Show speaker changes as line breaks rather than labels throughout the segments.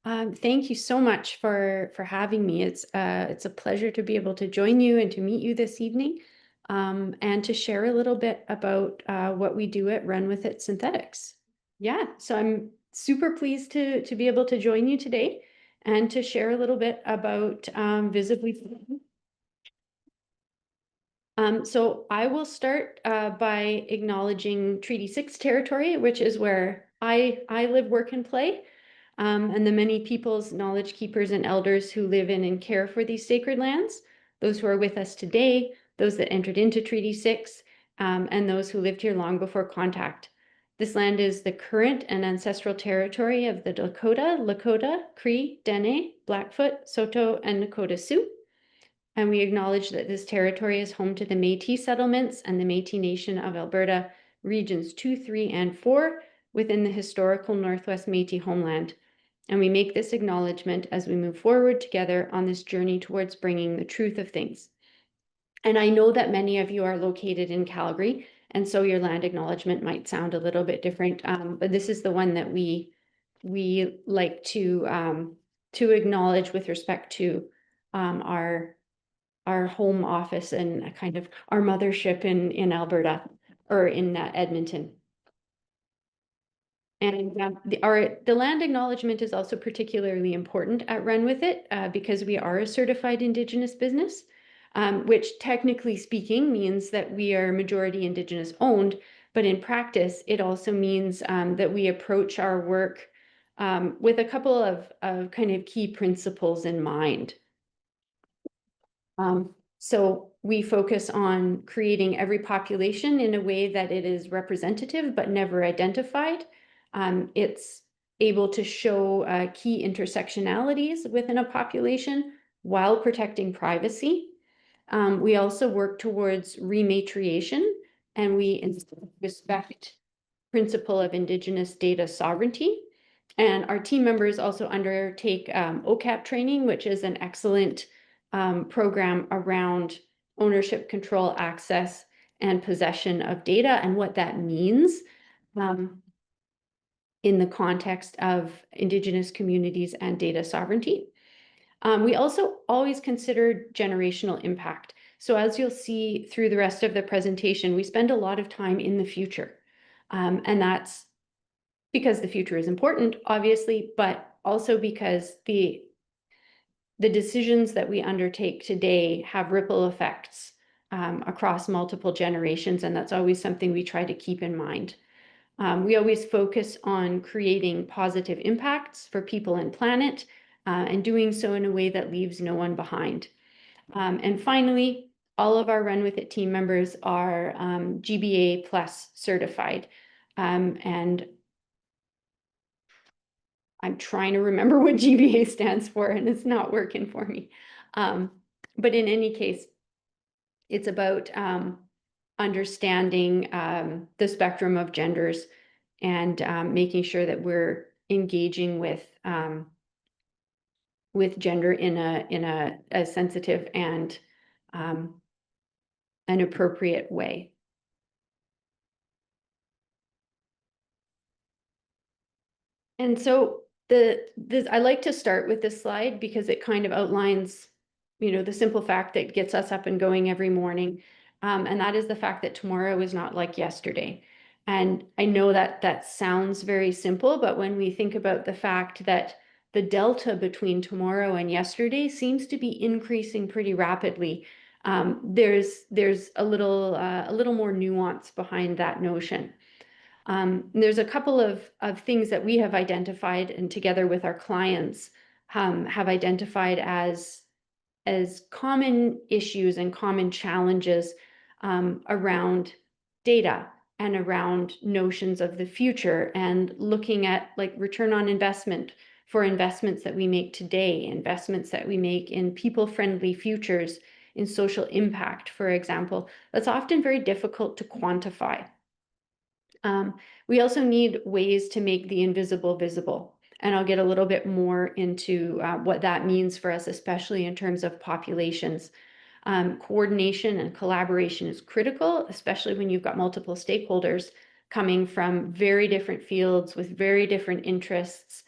Thank you so much for having me. It's a pleasure to be able to join you and to meet you this evening, and to share a little bit about what we do at RunWithiT Synthetics. Yeah, so I'm super pleased to be able to join you today and to share a little bit about Visibly. So I will start by acknowledging Treaty 6 territory, which is where I live, work, and play, and the many peoples, knowledge keepers, and elders who live in and care for these sacred lands, those who are with us today, those that entered into Treaty 6, and those who lived here long before contact. This land is the current and ancestral territory of the Dakota, Lakota, Cree, Dene, Blackfoot, Saulteaux, and Nakota Sioux. And we acknowledge that this territory is home to the Métis settlements and the Métis Nation of Alberta, regions 2, 3, and 4 within the historical Northwest Métis homeland. And we make this acknowledgement as we move forward together on this journey towards bringing the truth of things. And I know that many of you are located in Calgary, and so your land acknowledgement might sound a little bit different, but this is the one that we like to acknowledge with respect to our home office and kind of our mothership in Alberta or in Edmonton. And the land acknowledgement is also particularly important at RunWithIt because we are a certified Indigenous business, which technically speaking means that we are majority Indigenous owned, but in practice, it also means that we approach our work with a couple of kind of key principles in mind. So we focus on creating every population in a way that it is representative but never identified. It's able to show key intersectionalities within a population while protecting privacy. We also work towards rematriation, and we respect principle of Indigenous data sovereignty. And our team members also undertake OCAP training, which is an excellent program around ownership, control, access, and possession of data and what that means in the context of Indigenous communities and data sovereignty. We also always consider generational impact. So as you'll see through the rest of the presentation, we spend a lot of time in the future. And that's because the future is important, obviously, but also because the decisions that we undertake today have ripple effects across multiple generations, and that's always something we try to keep in mind. We always focus on creating positive impacts for people and planet, and doing so in a way that leaves no one behind. And finally, all of our RunWithIt team members are GBA Plus certified. And I'm trying to remember what GBA stands for, and it's not working for me. But in any case, it's about understanding the spectrum of genders and making sure that we're engaging with gender in a sensitive and an appropriate way. And so I like to start with this slide because it kind of outlines, the simple fact that gets us up and going every morning. And that is the fact that tomorrow is not like yesterday. And I know that that sounds very simple, but when we think about the fact that the delta between tomorrow and yesterday seems to be increasing pretty rapidly, there's a little more nuance behind that notion. There's a couple of things that we have identified and together with our clients have identified as common issues and common challenges around data and around notions of the future and looking at like return on investment for investments that we make today, investments that we make in people-friendly futures, in social impact, for example. That's often very difficult to quantify. We also need ways to make the invisible visible. And I'll get a little bit more into what that means for us, especially in terms of populations. Coordination and collaboration is critical, especially when you've got multiple stakeholders coming from very different fields with very different interests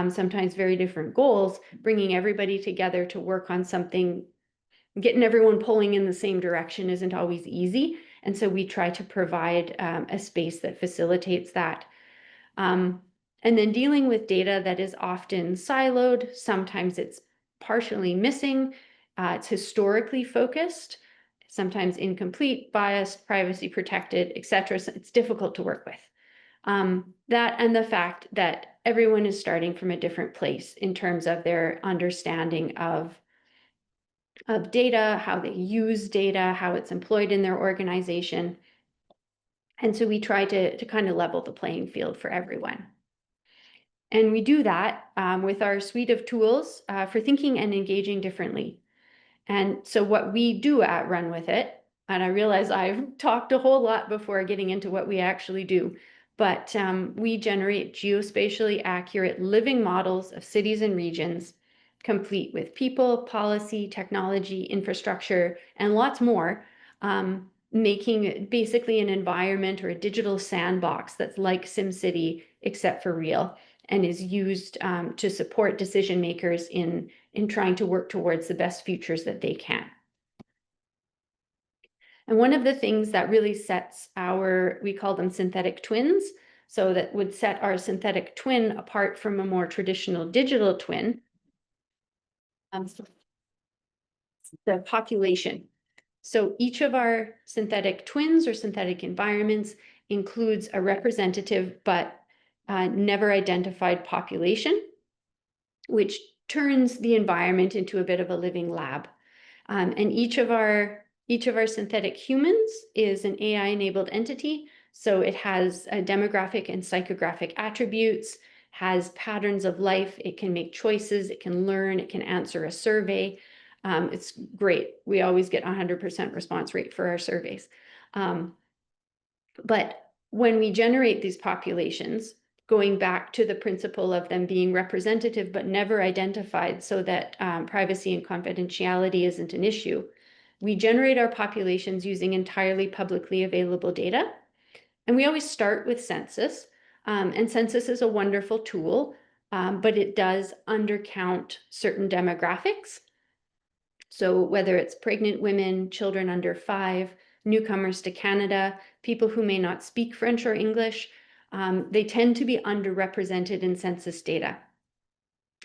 sometimes very different goals, bringing everybody together to work on something, getting everyone pulling in the same direction isn't always easy. And so we try to provide a space that facilitates that. And then dealing with data that is often siloed, sometimes it's partially missing, it's historically focused, sometimes incomplete, biased, privacy protected, etc. So it's difficult to work with. That and the fact that everyone is starting from a different place in terms of their understanding of data, how they use data, how it's employed in their organization. And so we try to kind of level the playing field for everyone. And we do that with our suite of tools for thinking and engaging differently. And so what we do at Run With It, and I realize I've talked a whole lot before getting into what we actually do, but we generate geospatially accurate living models of cities and regions, complete with people, policy, technology, infrastructure, and lots more, making basically an environment or a digital sandbox that's like SimCity, except for real, and is used to support decision makers in trying to work towards the best futures that they can. And one of the things that really sets we call them synthetic twins, so that would set our synthetic twin apart from a more traditional digital twin, the population. So each of our synthetic twins or synthetic environments includes a representative but never identified population, which turns the environment into a bit of a living lab. And each of our synthetic humans is an AI-enabled entity. So it has demographic and psychographic attributes, has patterns of life, it can make choices, it can learn, it can answer a survey. It's great. We always get 100% response rate for our surveys. But when we generate these populations, going back to the principle of them being representative but never identified so that privacy and confidentiality isn't an issue, we generate our populations using entirely publicly available data. And we always start with census. And census is a wonderful tool, but it does undercount certain demographics. So whether it's pregnant women, children under 5, newcomers to Canada, people who may not speak French or English, they tend to be underrepresented in census data.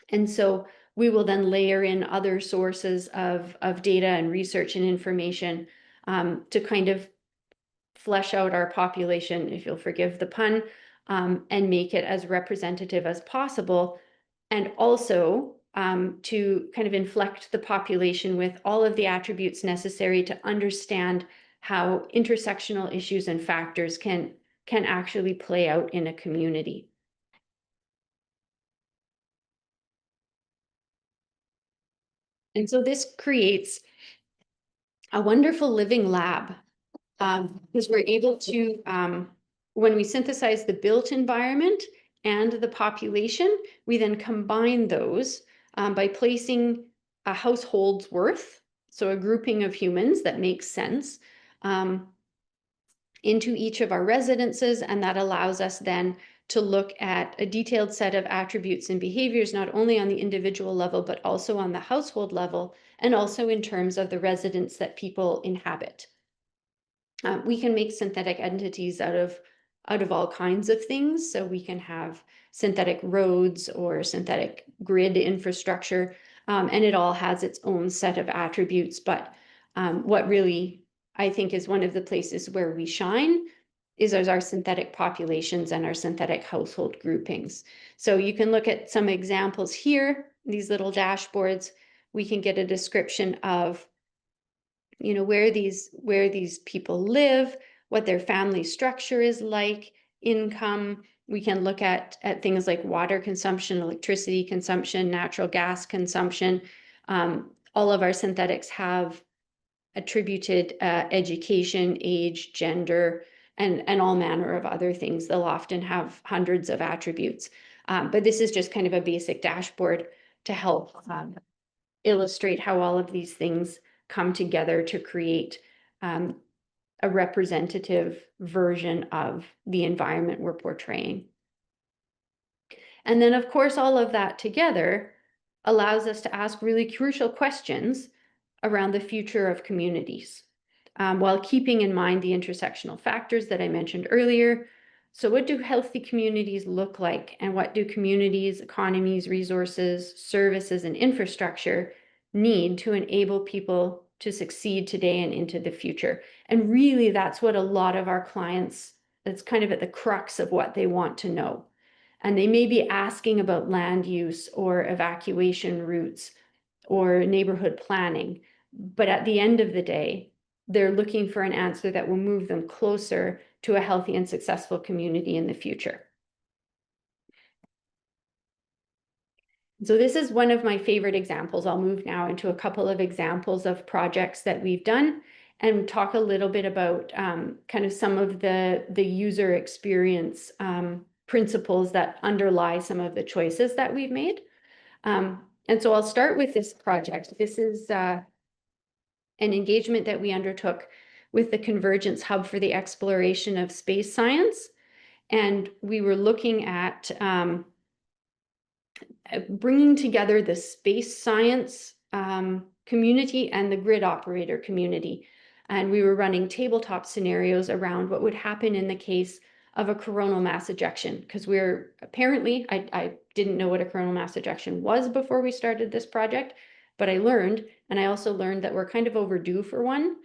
And so we will then layer in other sources of data and research and information to kind of flesh out our population, if you'll forgive the pun, and make it as representative as possible. And also to kind of inflect the population with all of the attributes necessary to understand how intersectional issues and factors can actually play out in a community. And so this creates a wonderful living lab because we're able to, when we synthesize the built environment and the population, we then combine those by placing a household's worth, so a grouping of humans that makes sense, into each of our residences, and that allows us then to look at a detailed set of attributes and behaviors, not only on the individual level, but also on the household level, and also in terms of the residence that people inhabit. We can make synthetic entities out of all kinds of things. So we can have synthetic roads or synthetic grid infrastructure, and it all has its own set of attributes. But what really I think is one of the places where we shine is as our synthetic populations and our synthetic household groupings. So you can look at some examples here, these little dashboards. We can get a description of where these people live, what their family structure is like, income. We can look at things like water consumption, electricity consumption, natural gas consumption. All of our synthetics have attributed education, age, gender, and all manner of other things. They'll often have hundreds of attributes. But this is just kind of a basic dashboard to help illustrate how all of these things come together to create a representative version of the environment we're portraying. And then, of course, all of that together allows us to ask really crucial questions around the future of communities, while keeping in mind the intersectional factors that I mentioned earlier. So what do healthy communities look like? And what do communities, economies, resources, services, and infrastructure need to enable people to succeed today and into the future? And really, that's what a lot of our clients, that's kind of at the crux of what they want to know. And they may be asking about land use or evacuation routes or neighborhood planning. But at the end of the day, they're looking for an answer that will move them closer to a healthy and successful community in the future. So this is one of my favorite examples. I'll move now into a couple of examples of projects that we've done and talk a little bit about kind of some of the user experience principles that underlie some of the choices that we've made. And so I'll start with this project. This is an engagement that we undertook with the Convergence Hub for the Exploration of Space Science. And we were looking at bringing together the space science community and the grid operator community. And we were running tabletop scenarios around what would happen in the case of a coronal mass ejection, because we're apparently, I didn't know what a coronal mass ejection was before we started this project, but I learned, and I also learned that we're kind of overdue for one.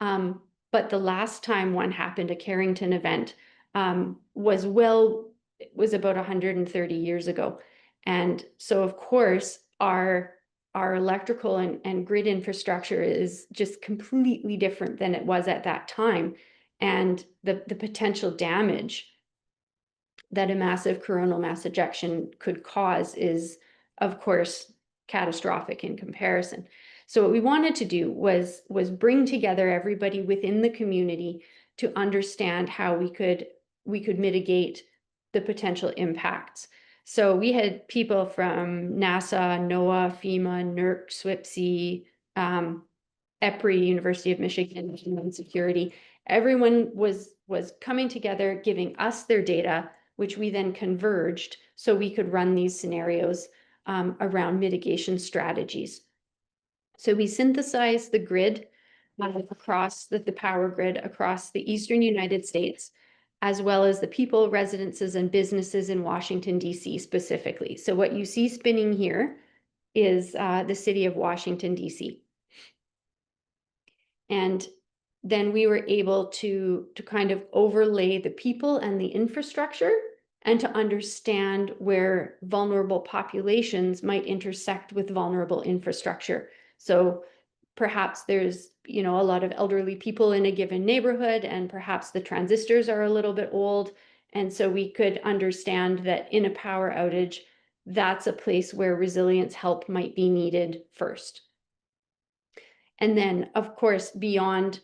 But the last time one happened, a Carrington event, was about 130 years ago. And so, of course, our electrical and grid infrastructure is just completely different than it was at that time. And the potential damage that a massive coronal mass ejection could cause is, of course, catastrophic in comparison. So what we wanted to do was bring together everybody within the community to understand how we could mitigate the potential impacts. So we had people from NASA, NOAA, FEMA, NERC, SWPC, EPRI, University of Michigan, Homeland Security. Everyone was coming together, giving us their data, which we then converged so we could run these scenarios around mitigation strategies. So we synthesized the grid across the power grid across the eastern United States, as well as the people, residences, and businesses in Washington, D.C. specifically. So what you see spinning here is the city of Washington, D.C. And then we were able to kind of overlay the people and the infrastructure and to understand where vulnerable populations might intersect with vulnerable infrastructure. So perhaps there's, a lot of elderly people in a given neighborhood, and perhaps the transistors are a little bit old. And so we could understand that in a power outage, that's a place where resilience help might be needed first. And then, of course, beyond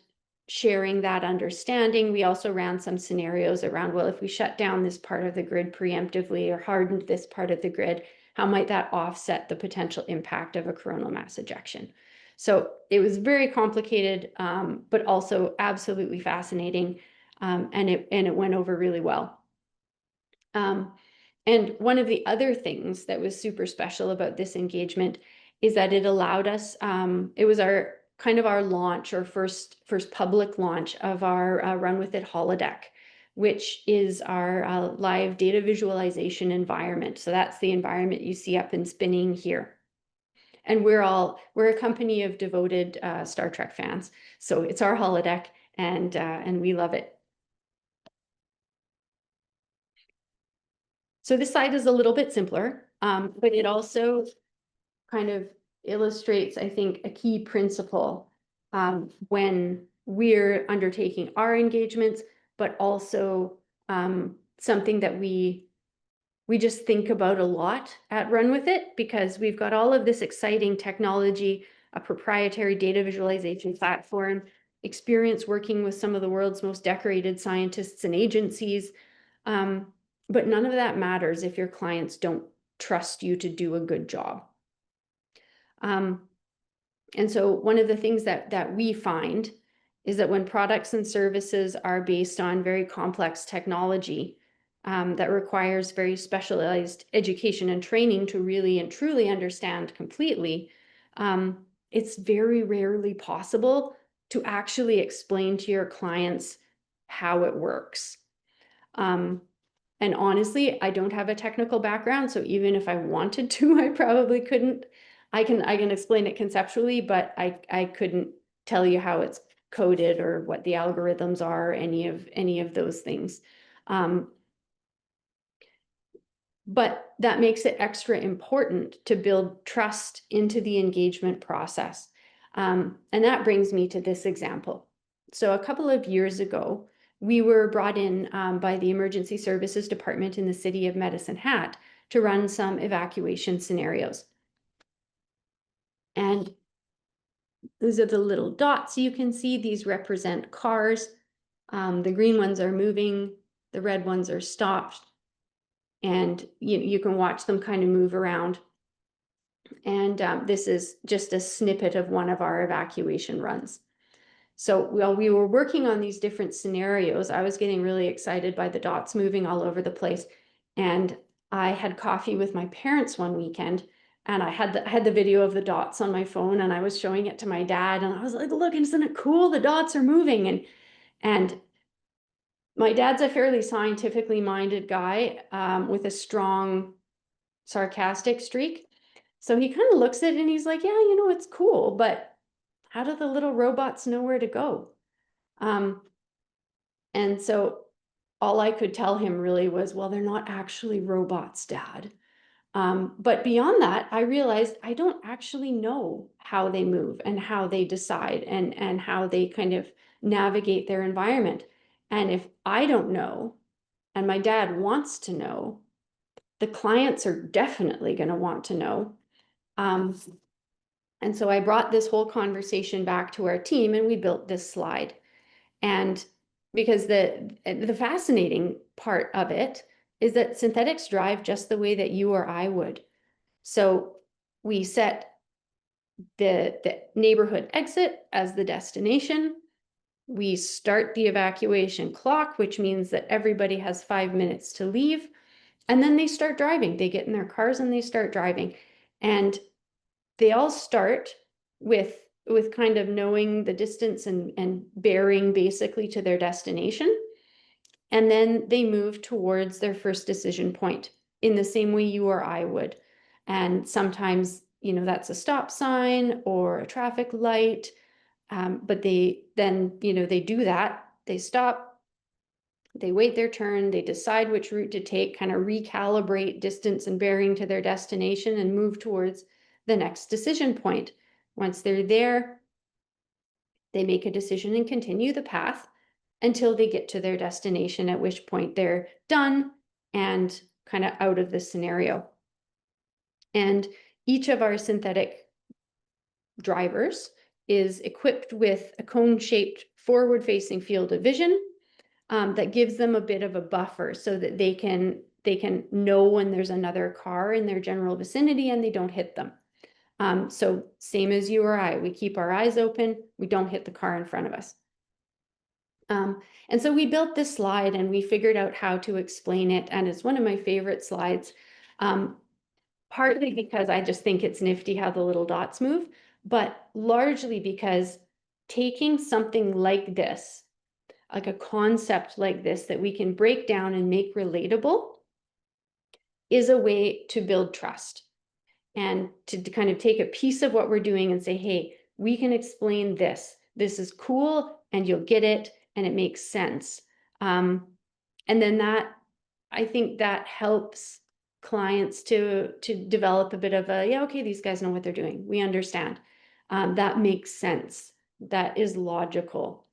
sharing that understanding, we also ran some scenarios around, well, if we shut down this part of the grid preemptively or hardened this part of the grid, how might that offset the potential impact of a coronal mass ejection? So it was very complicated, but also absolutely fascinating, and it went over really well. And one of the other things that was super special about this engagement is that it allowed us, it was our kind of our launch, or first public launch of our RunWithIT holodeck, which is our live data visualization environment. So that's the environment you see up and spinning here. And we're a company of devoted Star Trek fans. So it's our holodeck, and we love it. So this slide is a little bit simpler, but it also kind of illustrates, I think, a key principle when we're undertaking our engagements, but also something that we just think about a lot at RunWithIT, because we've got all of this exciting technology, a proprietary data visualization platform, experience working with some of the world's most decorated scientists and agencies. But none of that matters if your clients don't trust you to do a good job. And so one of the things that we find is that when products and services are based on very complex technology, that requires very specialized education and training to really and truly understand completely, it's very rarely possible to actually explain to your clients how it works. And honestly, I don't have a technical background, so even if I wanted to, I probably couldn't. I can explain it conceptually, but I couldn't tell you how it's coded or what the algorithms are, any of those things. But that makes it extra important to build trust into the engagement process. And that brings me to this example. So a couple of years ago, we were brought in by the Emergency Services Department in the city of Medicine Hat to run some evacuation scenarios. And these are the little dots you can see. These represent cars. The green ones are moving, the red ones are stopped. And you can watch them kind of move around. And this is just a snippet of one of our evacuation runs. So while we were working on these different scenarios, I was getting really excited by the dots moving all over the place. And I had coffee with my parents one weekend, and I had the video of the dots on my phone, and I was showing it to my dad, and I was like, look, isn't it cool? The dots are moving. And my dad's a fairly scientifically minded guy with a strong sarcastic streak. So he kind of looks at it and he's like, yeah, it's cool, but how do the little robots know where to go? And so all I could tell him really was, well, they're not actually robots, Dad. But beyond that, I realized I don't actually know how they move and how they decide and how they kind of navigate their environment. And if I don't know, and my dad wants to know, the clients are definitely going to want to know. And so I brought this whole conversation back to our team, and we built this slide. And because the fascinating part of it is that synthetics drive just the way that you or I would. So we set the neighborhood exit as the destination. We start the evacuation clock, which means that everybody has 5 minutes to leave. And then they start driving. They get in their cars and they start driving. And they all start with kind of knowing the distance and bearing basically to their destination. And then they move towards their first decision point in the same way you or I would. And sometimes, that's a stop sign or a traffic light. But they do that. They stop, they wait their turn, they decide which route to take, kind of recalibrate distance and bearing to their destination and move towards the next decision point. Once they're there, they make a decision and continue the path until they get to their destination, at which point they're done and kind of out of the scenario. And each of our synthetic drivers is equipped with a cone-shaped forward-facing field of vision that gives them a bit of a buffer so that they can know when there's another car in their general vicinity and they don't hit them. So same as you or I, we keep our eyes open, we don't hit the car in front of us. And so we built this slide and we figured out how to explain it. And it's one of my favorite slides, partly because I just think it's nifty how the little dots move, but largely because taking something like this, like a concept like this that we can break down and make relatable, is a way to build trust and to kind of take a piece of what we're doing and say, hey, we can explain this. This is cool and you'll get it and it makes sense. And then I think that helps clients to develop a bit of a, yeah, okay, these guys know what they're doing. We understand. That makes sense. That is logical.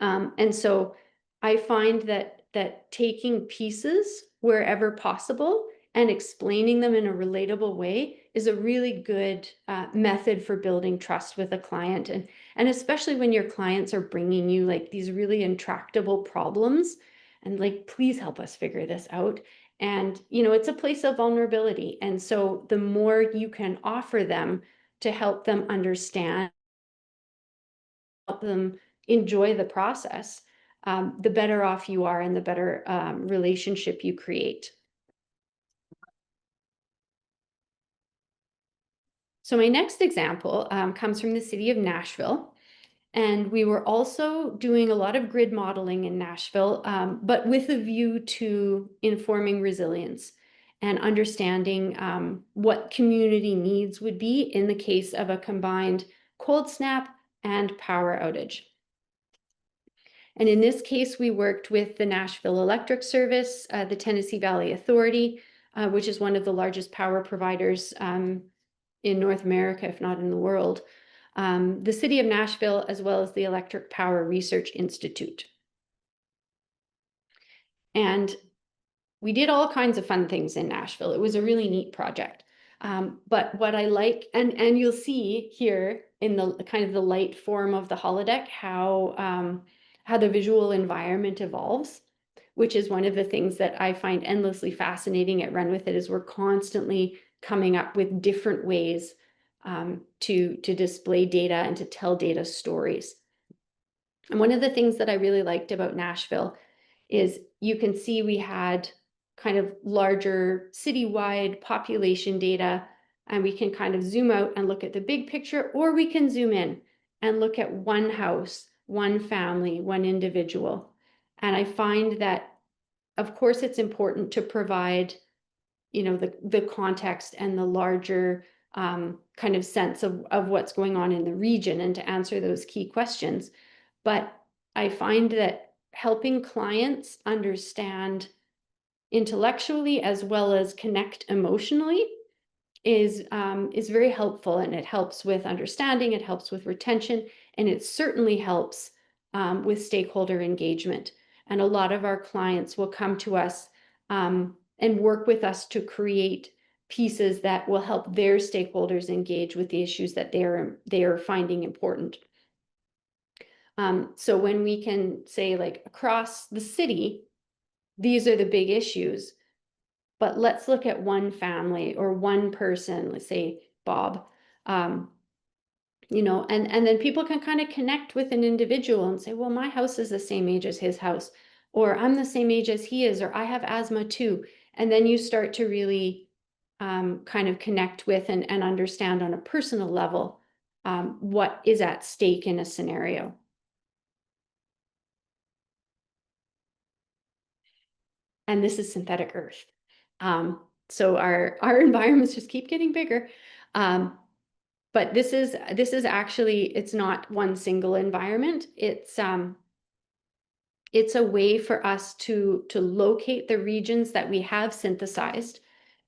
And so I find that taking pieces wherever possible and explaining them in a relatable way is a really good method for building trust with a client. And especially when your clients are bringing you like these really intractable problems and like, please help us figure this out. And, it's a place of vulnerability. And so the more you can offer them to help them understand, help them enjoy the process, the better off you are and the better relationship you create. So my next example comes from the city of Nashville. And we were also doing a lot of grid modeling in Nashville, but with a view to informing resilience and understanding what community needs would be in the case of a combined cold snap and power outage. And in this case, we worked with the Nashville Electric Service, the Tennessee Valley Authority, which is one of the largest power providers in North America, if not in the world, the city of Nashville, as well as the Electric Power Research Institute. And we did all kinds of fun things in Nashville. It was a really neat project. But what I like, and you'll see here in the kind of the light form of the holodeck, how the visual environment evolves, which is one of the things that I find endlessly fascinating at Run With It, is we're constantly coming up with different ways to display data and to tell data stories. And one of the things that I really liked about Nashville is you can see we had kind of larger citywide population data, and we can kind of zoom out and look at the big picture, or we can zoom in and look at one house, one family, one individual. And I find that, of course, it's important to provide, the context and the larger kind of sense of what's going on in the region and to answer those key questions. But I find that helping clients understand intellectually as well as connect emotionally is very helpful, and it helps with understanding, it helps with retention, and it certainly helps with stakeholder engagement. And a lot of our clients will come to us and work with us to create pieces that will help their stakeholders engage with the issues that they are finding important. So when we can say, like, across the city, these are the big issues, but let's look at one family or one person, let's say Bob, and then people can kind of connect with an individual and say, well, my house is the same age as his house, or I'm the same age as he is, or I have asthma too. And then you start to really kind of connect with and understand on a personal level what is at stake in a scenario. And this is synthetic earth. So our environments just keep getting bigger. But this is actually, it's not one single environment. It's a way for us to locate the regions that we have synthesized,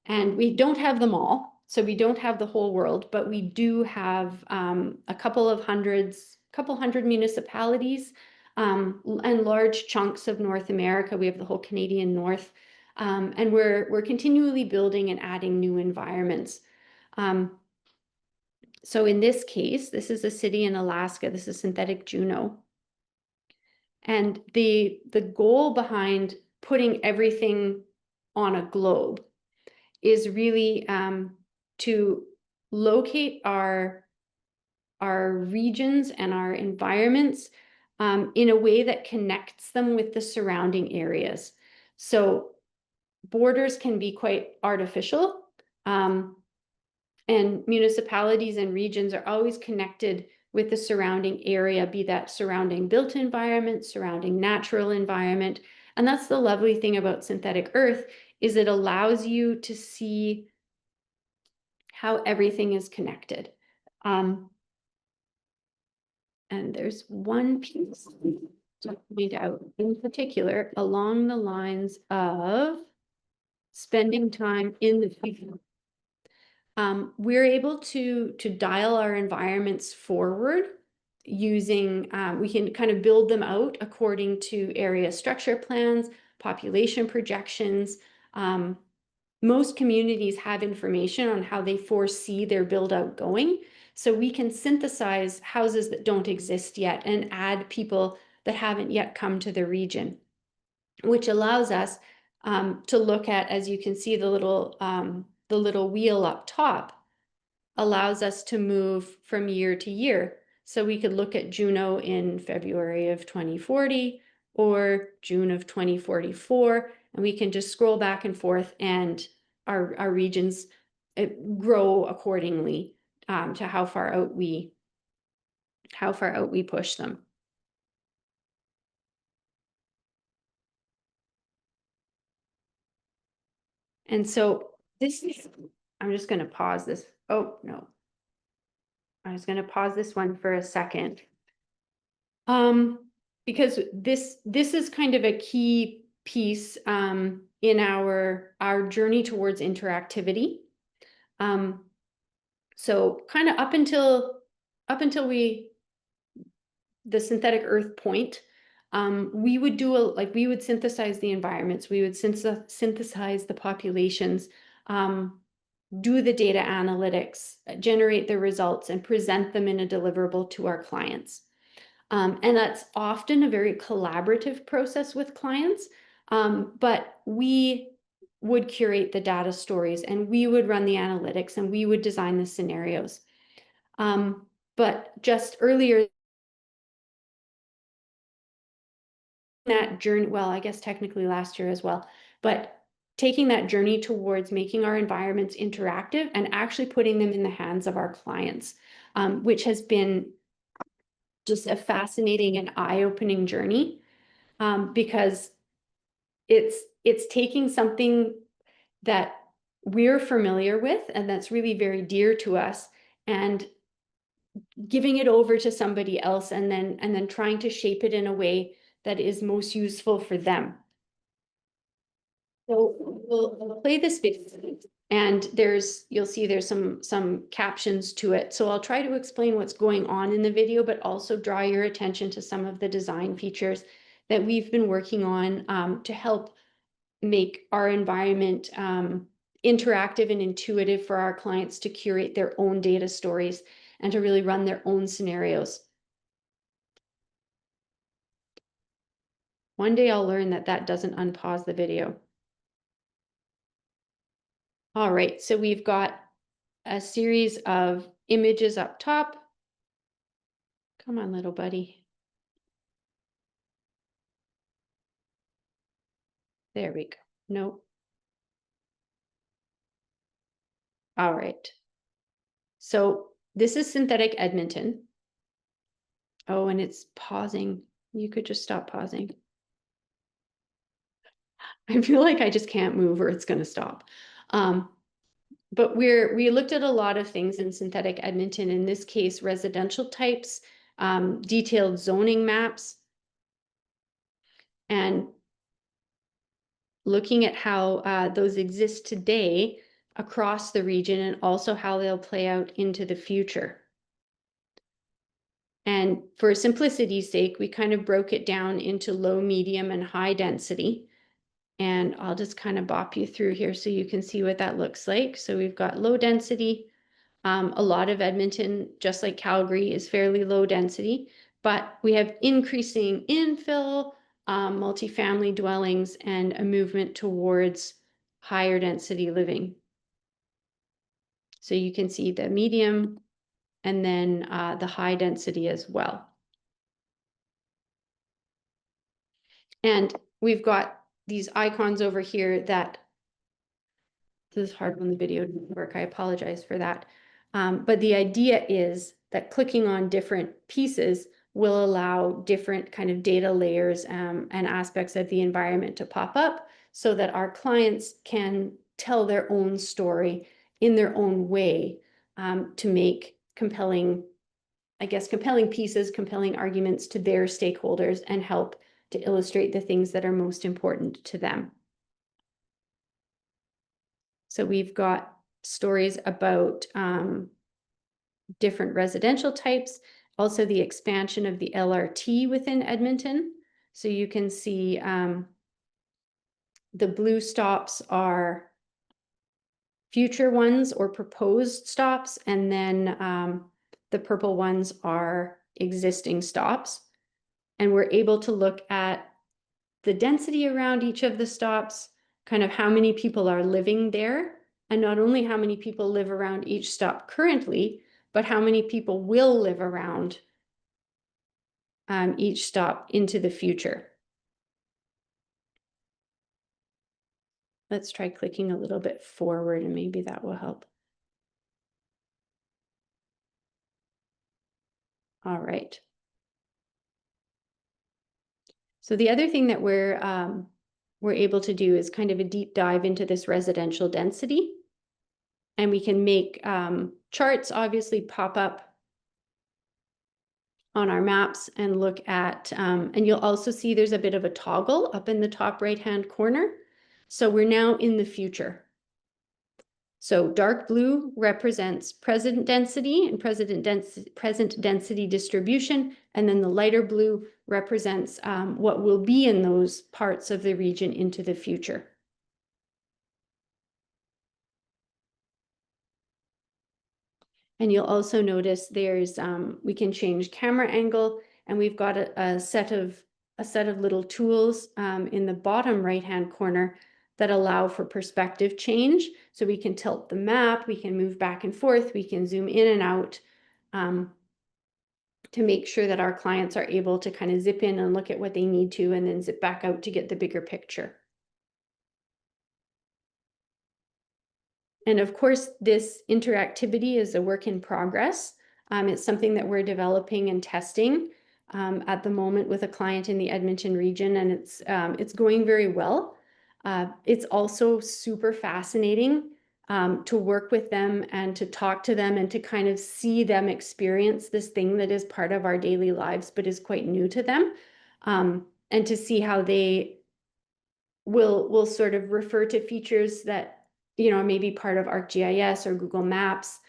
and we don't have them all. So we don't have the whole world, but we do have a couple hundred municipalities and large chunks of North America. We have the whole Canadian North, and we're continually building and adding new environments. So in this case, this is a city in Alaska. This is synthetic Juneau. And the goal behind putting everything on a globe is really to locate our regions and our environments in a way that connects them with the surrounding areas. So borders can be quite artificial, and municipalities and regions are always connected with the surrounding area, be that surrounding built environment, surrounding natural environment. And that's the lovely thing about synthetic earth, is it allows you to see how everything is connected. And there's one piece to point out in particular along the lines of spending time in the field. We're able to dial our environments forward using, we can kind of build them out according to area structure plans, population projections. Most communities have information on how they foresee their build out going. So we can synthesize houses that don't exist yet and add people that haven't yet come to the region, which allows us to look at, as you can see, the little wheel up top allows us to move from year to year. So we could look at Juneau in February of 2040, or June of 2044, and we can just scroll back and forth, and our regions grow accordingly to how far out we push them. And so this is, I'm just going to pause this. Oh, no. I was going to pause this one for a second. Because this is kind of a key piece in our journey towards interactivity. So kind of up until the synthetic earth point, we would we would synthesize the environments, we would synthesize the populations, do the data analytics, generate the results, and present them in a deliverable to our clients. And that's often a very collaborative process with clients, but we would curate the data stories, and we would run the analytics, and we would design the scenarios. But just earlier, that journey, well, I guess technically last year as well, but taking that journey towards making our environments interactive and actually putting them in the hands of our clients, which has been just a fascinating and eye-opening journey, because it's taking something that we're familiar with and that's really very dear to us, and giving it over to somebody else, and then trying to shape it in a way that is most useful for them. So we'll play this video, and you'll see there's some captions to it. So I'll try to explain what's going on in the video, but also draw your attention to some of the design features that we've been working on to help make our environment interactive and intuitive for our clients to curate their own data stories and to really run their own scenarios. One day I'll learn that doesn't unpause the video. All right, so we've got a series of images up top. Come on, little buddy. There we go. Nope. All right. So this is Synthetic Edmonton. Oh, and it's pausing. You could just stop pausing. I feel like I just can't move or it's going to stop. But we looked at a lot of things in Synthetic Edmonton, in this case, residential types, detailed zoning maps, and looking at how those exist today across the region, and also how they'll play out into the future. And for simplicity's sake, we kind of broke it down into low, medium, and high density. And I'll just kind of bop you through here so you can see what that looks like. So we've got low density. A lot of Edmonton, just like Calgary, is fairly low density, but we have increasing infill, multifamily dwellings, and a movement towards higher density living. So you can see the medium and then the high density as well. And we've got these icons over here that, this is hard when the video didn't work, I apologize for that. But the idea is that clicking on different pieces will allow different kind of data layers and aspects of the environment to pop up, so that our clients can tell their own story in their own way, to make compelling pieces, compelling arguments to their stakeholders, and help to illustrate the things that are most important to them. So we've got stories about different residential types, also the expansion of the LRT within Edmonton. So you can see the blue stops are future ones or proposed stops, and then the purple ones are existing stops. And we're able to look at the density around each of the stops, kind of how many people are living there, and not only how many people live around each stop currently, but how many people will live around each stop into the future. Let's try clicking a little bit forward and maybe that will help. All right. So the other thing that we're able to do is kind of a deep dive into this residential density. And we can make charts obviously pop up on our maps and look at, and you'll also see there's a bit of a toggle up in the top right-hand corner. So we're now in the future. So dark blue represents present density and present density distribution, and then the lighter blue represents what will be in those parts of the region into the future. And you'll also notice there's we can change camera angle, and we've got a set of little tools in the bottom right-hand corner that allow for perspective change. So we can tilt the map, we can move back and forth, we can zoom in and out to make sure that our clients are able to kind of zip in and look at what they need to, and then zip back out to get the bigger picture. And of course, this interactivity is a work in progress. It's something that we're developing and testing at the moment with a client in the Edmonton region, and it's going very well. It's also super fascinating to work with them and to talk to them and to kind of see them experience this thing that is part of our daily lives but is quite new to them, and to see how they will sort of refer to features that maybe part of ArcGIS or Google Maps,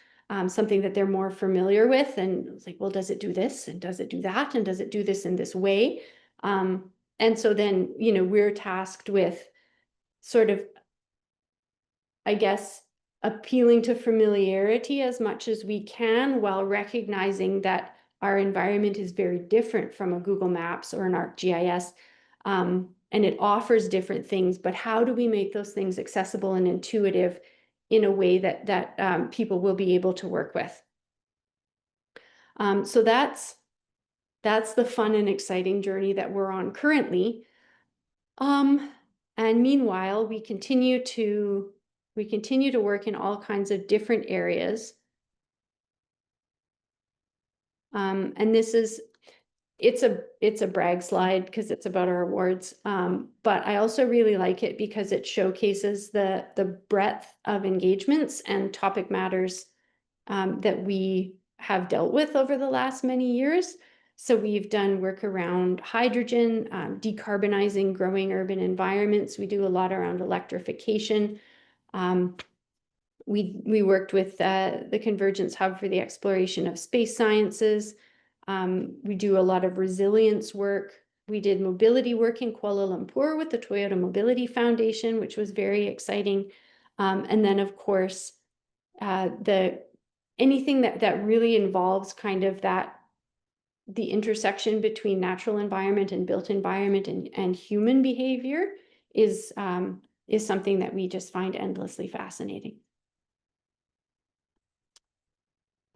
something that they're more familiar with, and it's like, well, does it do this and does it do that and does it do this in this way? And so then we're tasked with sort of, I guess, appealing to familiarity as much as we can, while recognizing that our environment is very different from a Google Maps or an ArcGIS, and it offers different things. But how do we make those things accessible and intuitive in a way that people will be able to work with? So that's the fun and exciting journey that we're on currently. And meanwhile, we continue to work in all kinds of different areas. And this is, it's a brag slide because it's about our awards. But I also really like it because it showcases the breadth of engagements and topic matters that we have dealt with over the last many years. So we've done work around hydrogen, decarbonizing growing urban environments. We do a lot around electrification. We worked with the Convergence Hub for the exploration of space sciences. We do a lot of resilience work. We did mobility work in Kuala Lumpur with the Toyota Mobility Foundation, which was very exciting. And then, of course, anything that really involves kind of the intersection between natural environment and built environment and human behavior is something that we just find endlessly fascinating.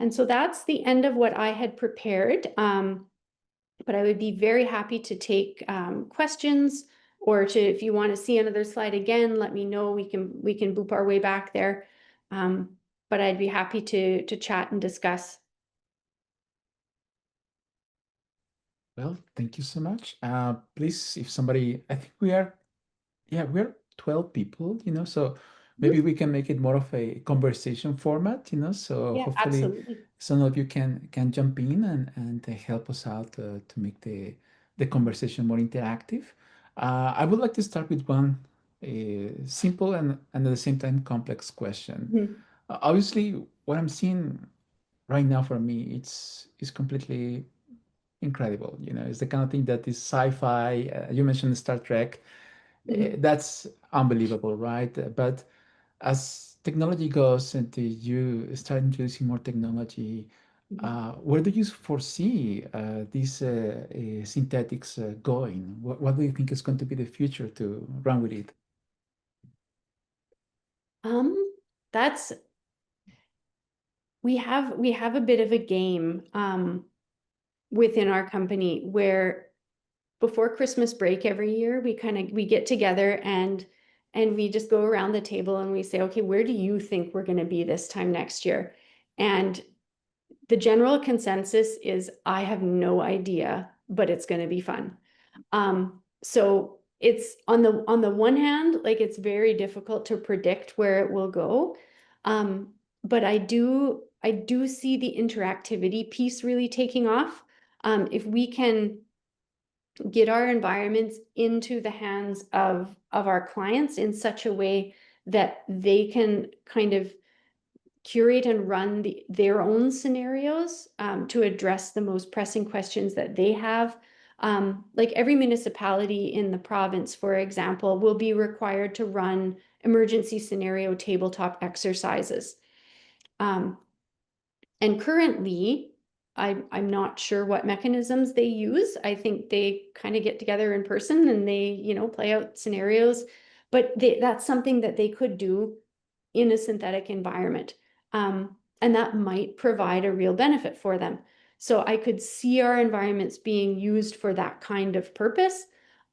And so that's the end of what I had prepared. But I would be very happy to take questions, or if you want to see another slide again, let me know. We can boop our way back there. But I'd be happy to chat and discuss.
Well, thank you so much. Please, if somebody, I think we're 12 people, so maybe we can make it more of a conversation format, so
Yeah,
hopefully
absolutely.
some of you can jump in and help us out to make the conversation more interactive. I would like to start with one simple and at the same time complex question.
Mhm.
Obviously, what I'm seeing right now for me, it's completely incredible. It's the kind of thing that is sci-fi. You mentioned Star Trek.
Mhm.
That's unbelievable, right? But as technology goes and you start introducing more technology,
Mhm.
where do you foresee these synthetics going? What do you think is going to be the future to run with it?
That's we have a bit of a game within our company where before Christmas break every year we get together and and we just go around the table and we say, okay, where do you think we're going to be this time next year? And the general consensus is, I have no idea, but it's going to be fun. So it's on the one hand, like it's very difficult to predict where it will go. But I do see the interactivity piece really taking off. If we can get our environments into the hands of our clients in such a way that they can kind of curate and run their own scenarios to address the most pressing questions that they have. Like every municipality in the province, for example, will be required to run emergency scenario tabletop exercises. And currently, I'm not sure what mechanisms they use. I think they kind of get together in person and they, play out scenarios, but that's something that they could do in a synthetic environment. And that might provide a real benefit for them. So I could see our environments being used for that kind of purpose,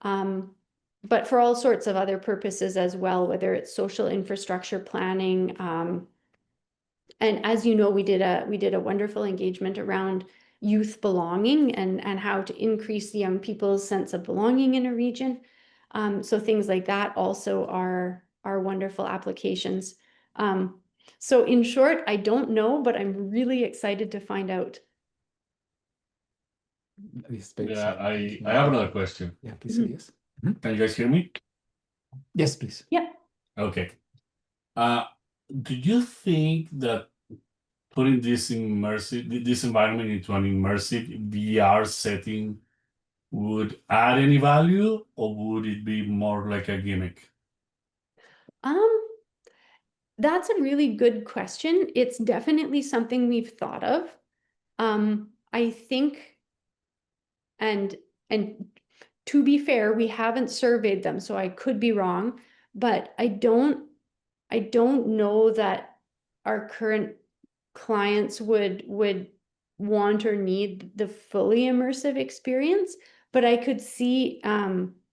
but for all sorts of other purposes as well, whether it's social infrastructure planning, and as you know, we did a wonderful engagement around youth belonging and how to increase the young people's sense of belonging in a region. So things like that also are wonderful applications. So in short, I don't know, but I'm really excited to find out.
It's very
Yeah,
exciting.
I have another question.
Yeah, please, Elias.
Can you guys hear me?
Yes, please.
Yeah.
Okay. Do you think that putting this environment into an immersive VR setting would add any value, or would it be more like a gimmick?
That's a really good question. It's definitely something we've thought of. I think, and to be fair, we haven't surveyed them, so I could be wrong, but I don't know that our current clients would want or need the fully immersive experience, but I could see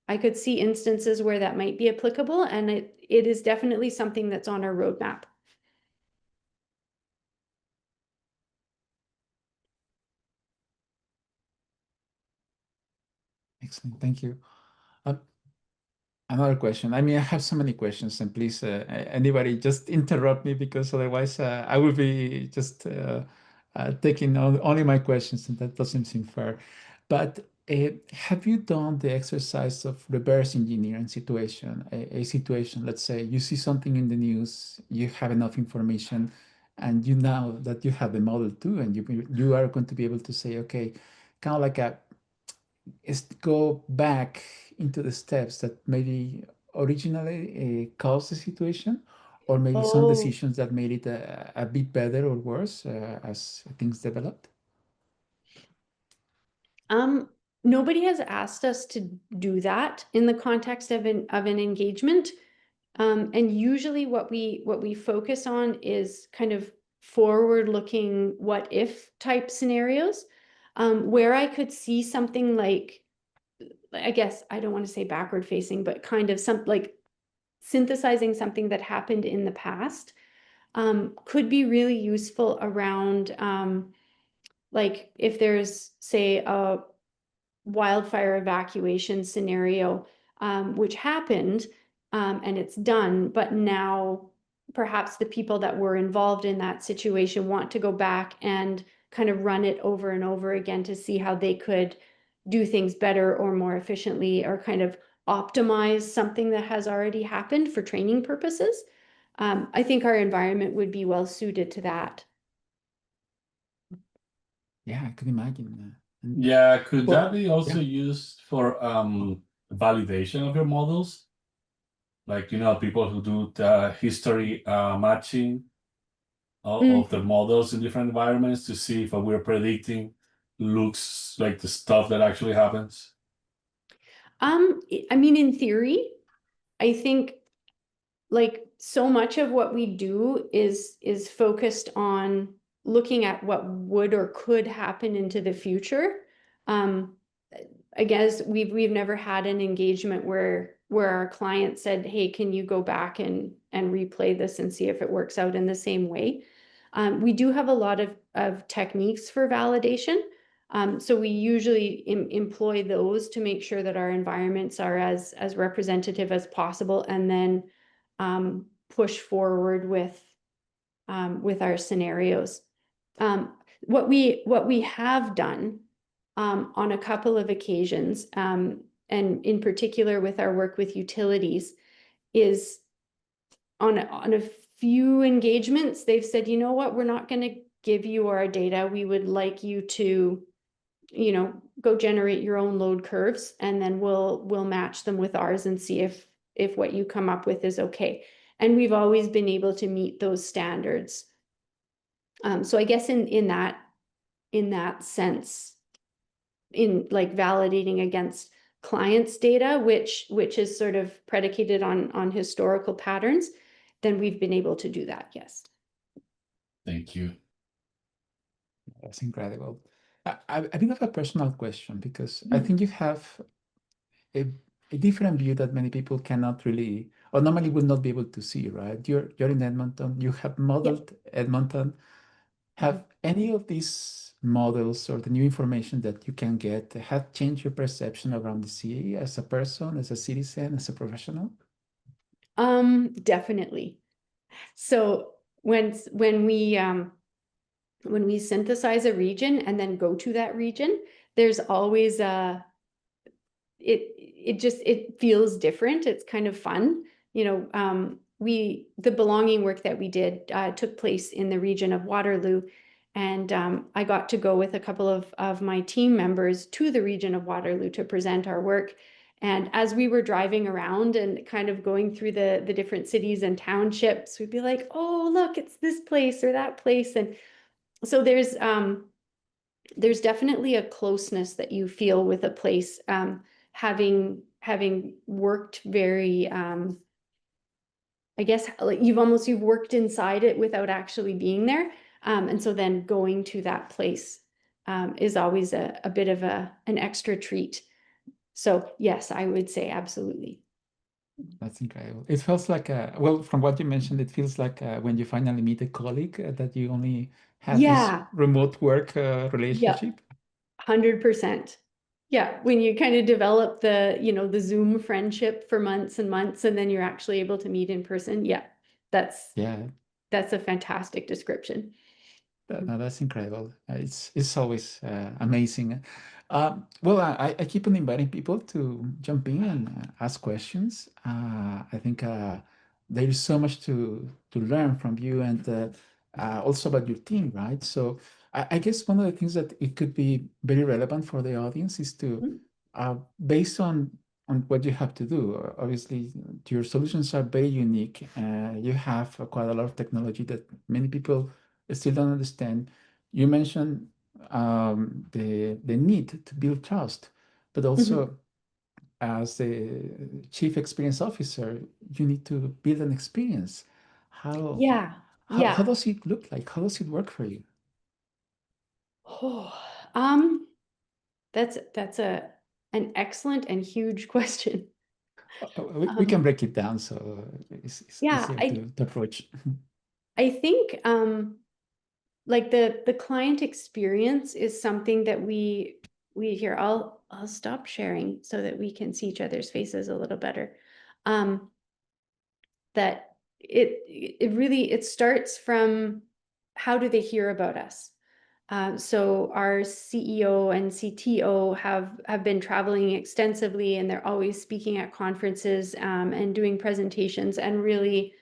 instances where that might be applicable, and it is definitely something that's on our roadmap.
Excellent. Thank you. Another question. I mean, I have so many questions, and please, anybody, just interrupt me, because otherwise I will be just taking only my questions, and that doesn't seem fair. But have you done the exercise of reverse engineering situation? A situation, let's say you see something in the news, you have enough information, and you now that you have the model too, and you are going to be able to say, okay, kind of like is go back into the steps that maybe originally caused the situation, or maybe some
Oh.
decisions that made it a bit better or worse as things developed?
Nobody has asked us to do that in the context of an engagement. And usually what we focus on is kind of forward-looking what if type scenarios, where I could see something like, I guess I don't want to say backward facing, but kind of like synthesizing something that happened in the past, could be really useful around, like if there's, say, a wildfire evacuation scenario, which happened, and it's done, but now perhaps the people that were involved in that situation want to go back and kind of run it over and over again to see how they could do things better or more efficiently, or kind of optimize something that has already happened for training purposes. I think our environment would be well suited to that.
Yeah, I could imagine.
Yeah, could
Well,
that be also
yeah.
used for validation of your models? Like, people who do the history matching of their models in different environments to see if what we're predicting looks like the stuff that actually happens.
I mean, in theory, I think like so much of what we do is focused on looking at what would or could happen into the future. I guess we've never had an engagement where where our client said, hey, can you go back and replay this and see if it works out in the same way? We do have a lot of techniques for validation. So we usually employ those to make sure that our environments are as representative as possible, and then push forward with our scenarios. What we have done on a couple of occasions, and in particular with our work with utilities, is on a few engagements, they've said, you know what, we're not going to give you our data. We would like you to, go generate your own load curves, and then we'll match them with ours and see if what you come up with is okay. And we've always been able to meet those standards. So I guess in that sense, in like validating against clients' data, which is sort of predicated on historical patterns, then we've been able to do that, yes.
Thank you.
That's incredible. I think I have a personal question, because I think you have a different view that many people cannot really, or normally would not be able to see, right? You're in Edmonton, you have modeled Edmonton. Have any of these models or the new information that you can get have changed your perception around the city as a person, as a citizen, as a professional?
Definitely. So when we synthesize a region and then go to that region, there's always it feels different. It's kind of fun. The belonging work that we did took place in the region of Waterloo, and I got to go with a couple of my team members to the region of Waterloo to present our work. And as we were driving around and kind of going through the different cities and townships, we'd be like, oh, look, it's this place or that place. And so there's definitely a closeness that you feel with a place, having worked very, I guess, like you've worked inside it without actually being there. And so then going to that place is always a bit of an extra treat. So yes, I would say absolutely.
That's incredible. It feels like, well, from what you mentioned, it feels like when you finally meet a colleague that you only had this remote work relationship.
100%. Yeah, when you kind of develop the Zoom friendship for months and months, and then you're actually able to meet in person. Yeah, that's a fantastic description.
No, that's incredible. It's always amazing. Well, I keep on inviting people to jump in and ask questions. I think there is so much to learn from you, and also about your team, right? So I guess one of the things that it could be very relevant for the audience is to, based on what you have to do. Obviously, your solutions are very unique. You have quite a lot of technology that many people still don't understand. You mentioned the need to build trust, but also as the chief experience officer, you need to build an experience. How does it look like? How does it work for you?
Oh, that's an excellent and huge question.
We can break it down so it's easier to approach.
I think like the client experience is something that we here. I'll stop sharing so that we can see each other's faces a little better. That it really starts from, how do they hear about us? So our CEO and CTO have been traveling extensively, and they're always speaking at conferences and doing presentations, and really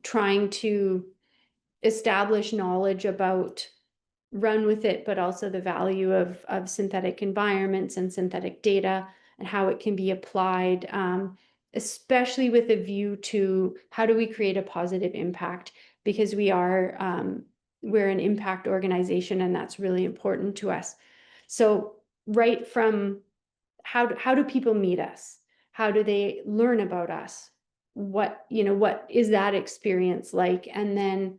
trying to establish knowledge about RUNWITHIT, but also the value of synthetic environments and synthetic data and how it can be applied, especially with a view to how do we create a positive impact, because we're an impact organization, and that's really important to us. So right from how do people meet us? How do they learn about us? What is that experience like? And then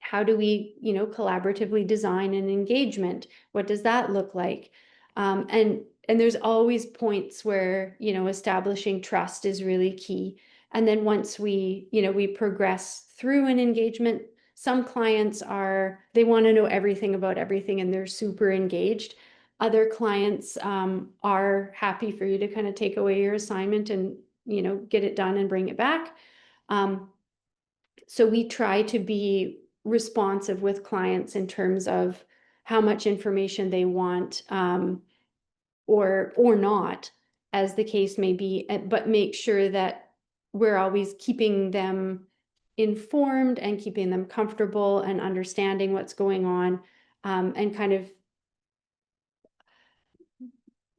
how do we, collaboratively design an engagement? What does that look like? And there's always points where, you know, establishing trust is really key. And then once we, you know, we progress through an engagement, some clients they want to know everything about everything and they're super engaged. Other clients are happy for you to kind of take away your assignment and, you know, get it done and bring it back. So we try to be responsive with clients in terms of how much information they want, or not, as the case may be, but make sure that we're always keeping them informed and keeping them comfortable and understanding what's going on, and kind of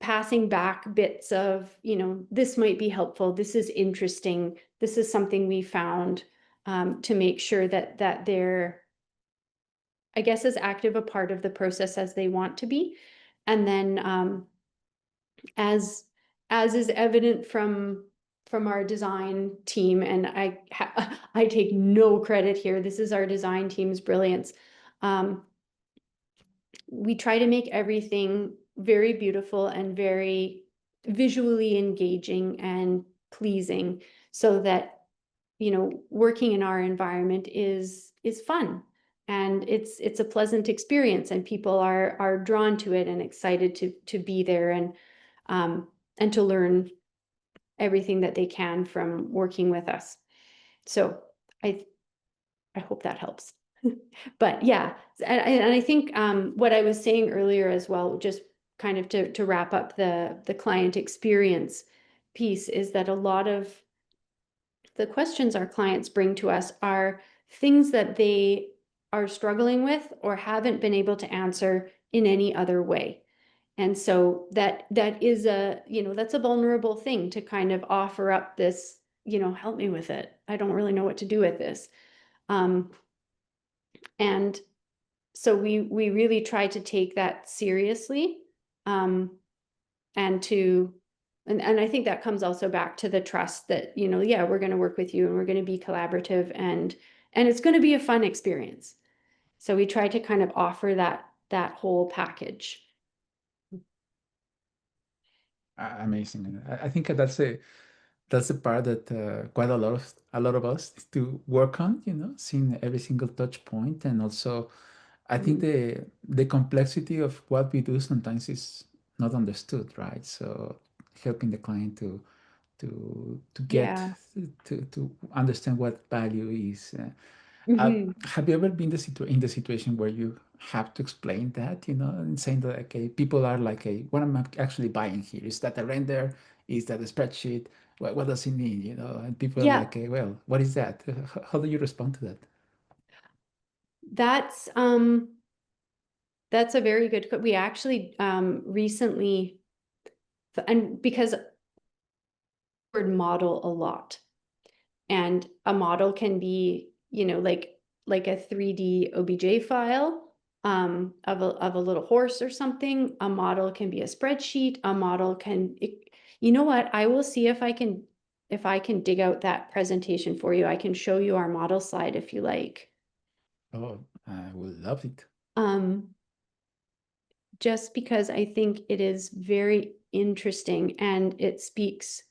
passing back bits of, you know, this might be helpful, this is interesting, this is something we found, to make sure that they're, I guess, as active a part of the process as they want to be. And then as is evident from our design team, and I take no credit here, this is our design team's brilliance. We try to make everything very beautiful and very visually engaging and pleasing, so that, you know, working in our environment is fun and it's a pleasant experience, and people are drawn to it and excited to be there, and to learn everything that they can from working with us. So I hope that helps. But yeah, and I think what I was saying earlier as well, just kind of to wrap up the client experience piece, is that a lot of the questions our clients bring to us are things that they are struggling with or haven't been able to answer in any other way. And so that is you know, that's a vulnerable thing to kind of offer up this, you know, help me with it, I don't really know what to do with this. And so we really try to take that seriously, and I think that comes also back to the trust that, you know, yeah, we're going to work with you and we're going to be collaborative, and it's going to be a fun experience. So we try to kind of offer that whole package.
Amazing. I think that's the part that quite a lot of us need to work on, you know, seeing every single touch point. And also I think the complexity of what we do sometimes is not understood, right? So helping the client to get
Yeah.
to understand what value is.
Mhm.
Have you ever been in the situation where you have to explain that, you know, and saying that, okay, people are like, what am I actually buying here? Is that a render? Is that a spreadsheet? What does it mean, you know? And people are
Yeah,
like, well, what is that? How do you respond to that?
that's a very good, we actually recently, and because word model a lot, and a model can be, you know, like a 3D OBJ file of a little horse or something. A model can be a spreadsheet. A model can, you know what? I will see if I can dig out that presentation for you. I can show you our model slide if you like.
Oh, I would love it.
Just because I think it is very interesting, and it speaks,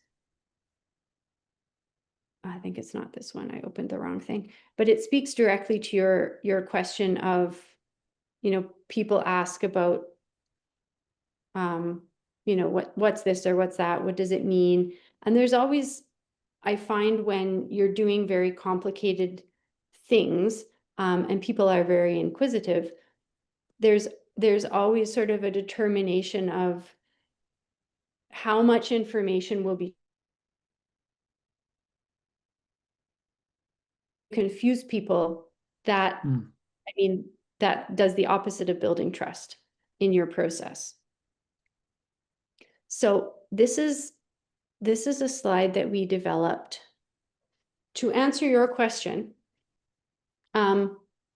I think it's not this one, I opened the wrong thing, but it speaks directly to your question of, you know, people ask about, you know, what's this or what's that? What does it mean? And there's always, I find, when you're doing very complicated things, and people are very inquisitive, there's always sort of a determination of how much information will be confuse people, that, I mean, that does the opposite of building trust in your process. So this is a slide that we developed to answer your question,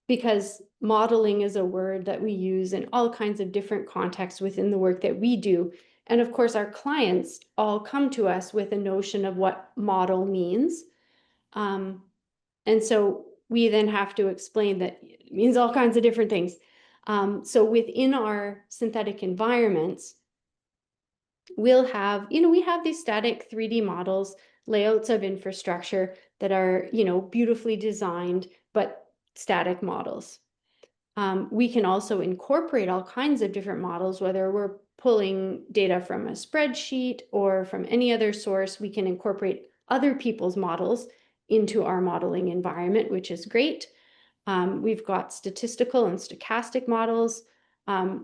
because modeling is a word that we use in all kinds of different contexts within the work that we do. And of course, our clients all come to us with a notion of what model means. And so we then have to explain that it means all kinds of different things. So within our synthetic environments, we'll have, we have these static 3D models, layouts of infrastructure that are, beautifully designed, but static models. We can also incorporate all kinds of different models, whether we're pulling data from a spreadsheet or from any other source. We can incorporate other people's models into our modeling environment, which is great. We've got statistical and stochastic models,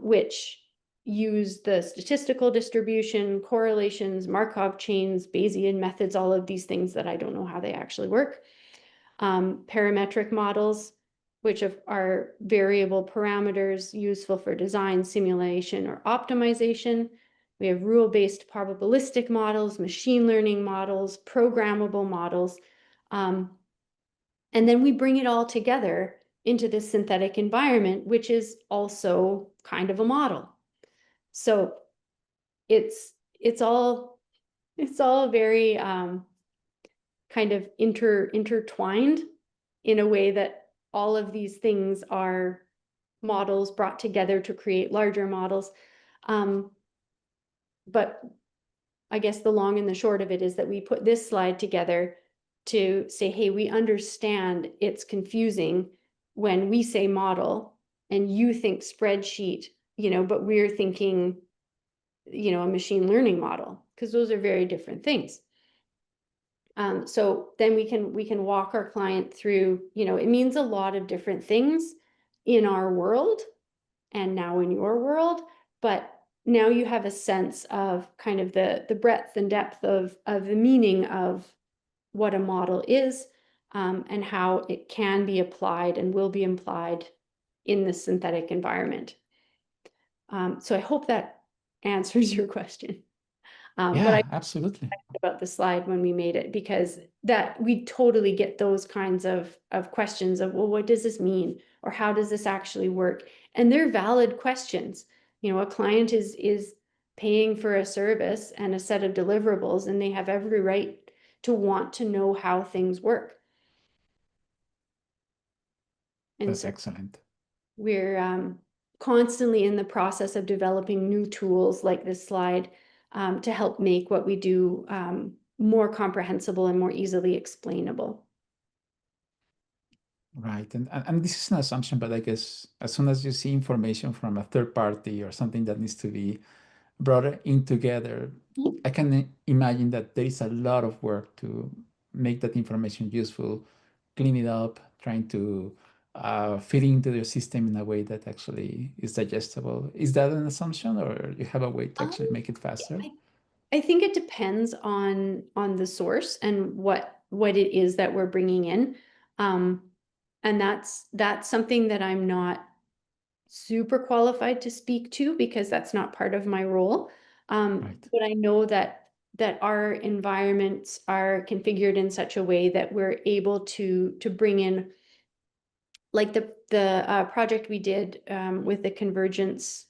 which use the statistical distribution, correlations, Markov chains, Bayesian methods, all of these things that I don't know how they actually work. Parametric models, which are variable parameters useful for design, simulation, or optimization. We have rule-based probabilistic models, machine learning models, programmable models. And then we bring it all together into this synthetic environment, which is also kind of a model. So it's all very kind of intertwined in a way that all of these things are models brought together to create larger models. But I guess the long and the short of it is that we put this slide together to say, hey, we understand it's confusing when we say model and you think spreadsheet, but we're thinking, a machine learning model, because those are very different things. So then we can walk our client through, it means a lot of different things in our world and now in your world, but now you have a sense of kind of the breadth and depth of the meaning of what a model is, and how it can be applied and will be applied in the synthetic environment. So I hope that answers your question. But I
absolutely.
about the slide when we made it, because that we totally get those kinds of questions of, well, what does this mean? Or how does this actually work? And they're valid questions. A client is paying for a service and a set of deliverables, and they have every right to want to know how things work. And
That's
so
excellent.
we're constantly in the process of developing new tools like this slide, to help make what we do more comprehensible and more easily explainable.
Right. And this is an assumption, but I guess as soon as you see information from a third party or something that needs to be brought in together, I can imagine that there is a lot of work to make that information useful, clean it up, trying to fit into your system in a way that actually is digestible. Is that an assumption, or you have a way to actually make it faster?
I think it depends on the source and what it is that we're bringing in. And that's something that I'm not super qualified to speak to, because that's not part of my role.
Right.
But I know that our environments are configured in such a way that we're able to bring in, like the project we did with the Convergence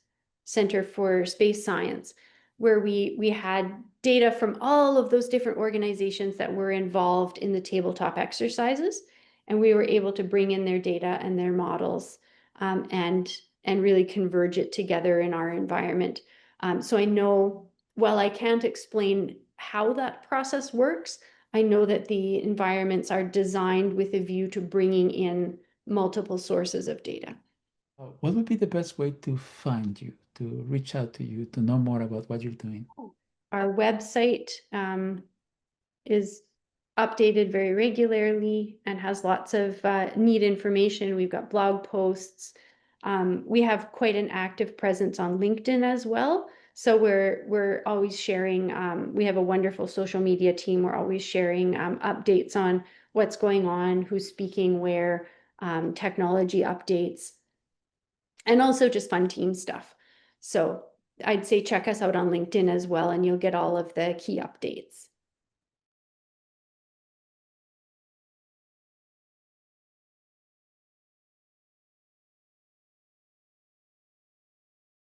Center for Space Science, where we had data from all of those different organizations that were involved in the tabletop exercises, and we were able to bring in their data and their models, and really converge it together in our environment. So I know, while I can't explain how that process works, I know that the environments are designed with a view to bringing in multiple sources of data.
What would be the best way to find you, to reach out to you, to know more about what you're doing?
Our website is updated very regularly and has lots of neat information. We've got blog posts. We have quite an active presence on LinkedIn as well. So we're always sharing. We have a wonderful social media team. We're always sharing updates on what's going on, who's speaking where, technology updates, and also just fun team stuff. So I'd say check us out on LinkedIn as well, and you'll get all of the key updates.